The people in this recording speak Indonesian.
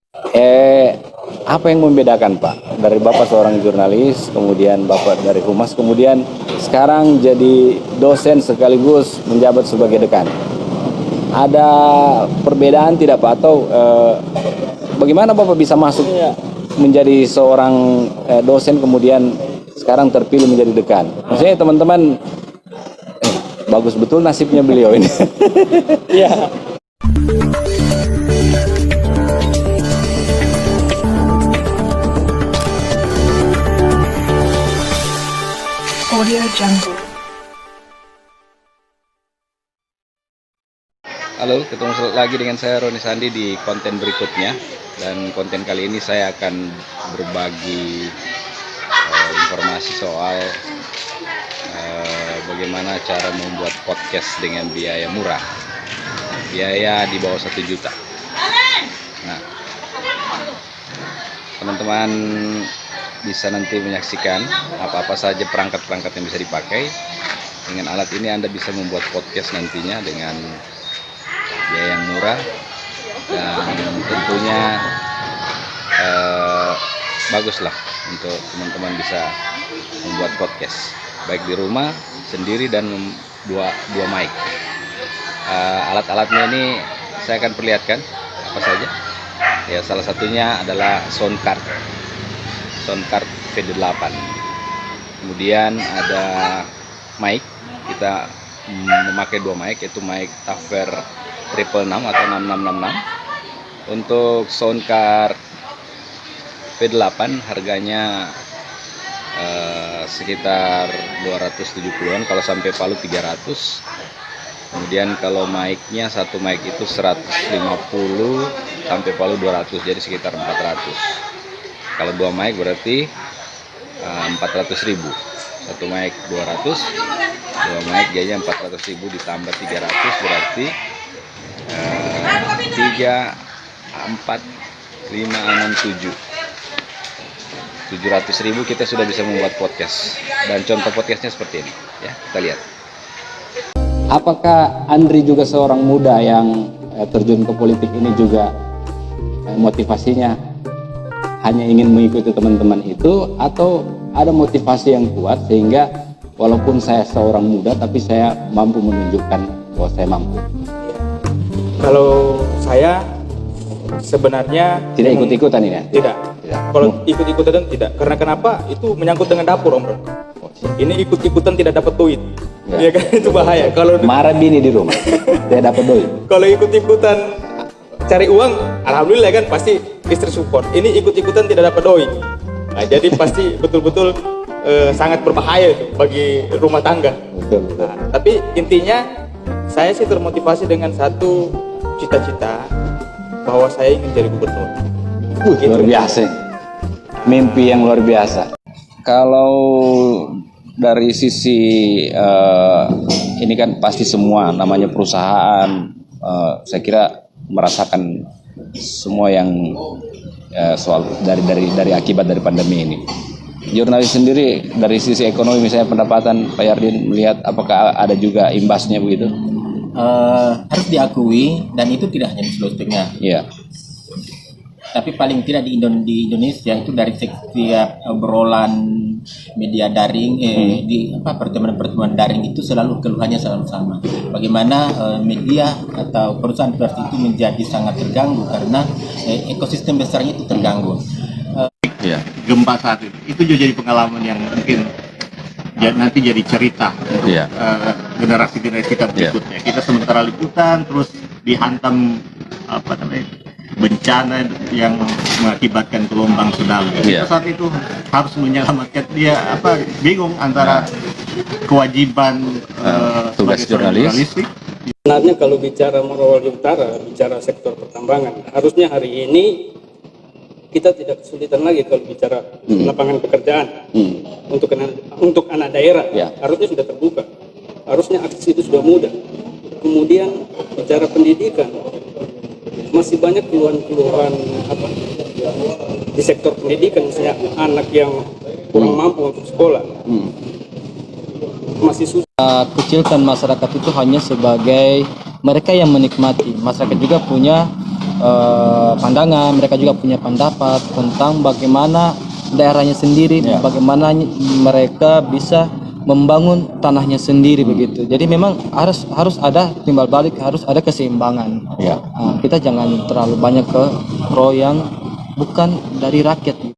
Eh, apa yang membedakan Pak dari Bapak seorang jurnalis, kemudian Bapak dari Humas, kemudian sekarang jadi dosen sekaligus menjabat sebagai dekan? Ada perbedaan tidak Pak atau bagaimana Bapak bisa masuk menjadi seorang dosen kemudian sekarang terpilih menjadi dekan? Maksudnya teman-teman bagus betul nasibnya beliau ini. Iya. Audio Jungle. Halo, ketemu lagi dengan saya Roni Sandi di konten berikutnya. Dan konten kali ini saya akan berbagi informasi soal bagaimana cara membuat podcast dengan biaya murah. Biaya di bawah 1 juta. Nah, teman-teman bisa nanti menyaksikan apa-apa saja perangkat-perangkat yang bisa dipakai. Dengan alat ini Anda bisa membuat podcast nantinya dengan biaya yang murah dan tentunya baguslah untuk teman-teman bisa membuat podcast baik di rumah sendiri dan dua mic. Alat-alatnya ini saya akan perlihatkan apa saja. Ya, salah satunya adalah soundcard V8. Kemudian ada mic, kita memakai 2 mic, yaitu mic Taver 666 atau 6666. Untuk soundcard V8 harganya sekitar 270-an, kalau sampai Palu 300. Kemudian kalau mic-nya satu mic itu 150, sampai Palu 200, jadi sekitar 400. Kalau 2 mic berarti 400.000. Satu mic 200, 2 mic jadinya 400.000 ditambah 300 berarti 3, 4, 5, 6, 7. 700.000 kita sudah bisa membuat podcast. Dan contoh podcastnya seperti ini. Ya, kita lihat. Apakah Andri juga seorang muda yang terjun ke politik ini juga motivasinya hanya ingin mengikuti teman-teman itu, atau ada motivasi yang kuat sehingga walaupun saya seorang muda tapi saya mampu menunjukkan bahwa saya mampu? Kalau saya sebenarnya Tidak ikut-ikutan ini ya? Tidak. Kalau ikut-ikutan tidak. Karena kenapa? Itu menyangkut dengan dapur, Om Bro. Ini ikut-ikutan tidak dapat duit. Ya kan, itu bahaya. Kalau marah bini di rumah, tidak dapat duit. Kalau ikut-ikutan cari uang, alhamdulillah kan pasti istri support. Ini ikut-ikutan tidak dapat doi. Nah, jadi pasti betul-betul sangat berbahaya itu bagi rumah tangga. Betul. Nah, tapi intinya saya sih termotivasi dengan satu cita-cita bahwa saya ingin jadi gubernur. Luar biasa. Mimpi yang luar biasa. Kalau dari sisi ini kan pasti semua namanya perusahaan, saya kira merasakan semua yang soal dari akibat dari pandemi ini. Jurnalis sendiri dari sisi ekonomi misalnya pendapatan, Pak Yardin melihat apakah ada juga imbasnya begitu? Harus diakui, dan itu tidak hanya di Sulawesi Tengah. Iya. Tapi paling tidak di Indonesia itu dari setiap obrolan media daring, di pertemuan-pertemuan daring itu selalu keluhannya selalu sama. Bagaimana media atau perusahaan pers itu menjadi sangat terganggu karena ekosistem besarnya itu terganggu. Gempa saat itu juga jadi pengalaman yang mungkin nanti jadi cerita untuk generasi-generasi kita berikutnya. Kita sementara liputan terus dihantam bencana yang mengakibatkan gelombang tsunami. Kita saat itu harus menyelamatkan dia, bingung antara kewajiban tugas jurnalis. Sebenarnya kalau bicara Morowali Utara, bicara sektor pertambangan, harusnya hari ini kita tidak kesulitan lagi kalau bicara lapangan pekerjaan untuk anak daerah. Harusnya sudah terbuka, harusnya akses itu sudah mudah. Kemudian bicara pendidikan, masih banyak keluhan-keluhan di sektor pendidikan, misalnya anak yang kurang mampu untuk sekolah, masih susah. Kecilkan masyarakat itu hanya sebagai mereka yang menikmati. Masyarakat juga punya pandangan, mereka juga punya pendapat tentang bagaimana daerahnya sendiri, bagaimana mereka bisa membangun tanahnya sendiri begitu. Jadi memang harus ada timbal balik, harus ada keseimbangan. Kita jangan terlalu banyak ke pro yang bukan dari rakyat.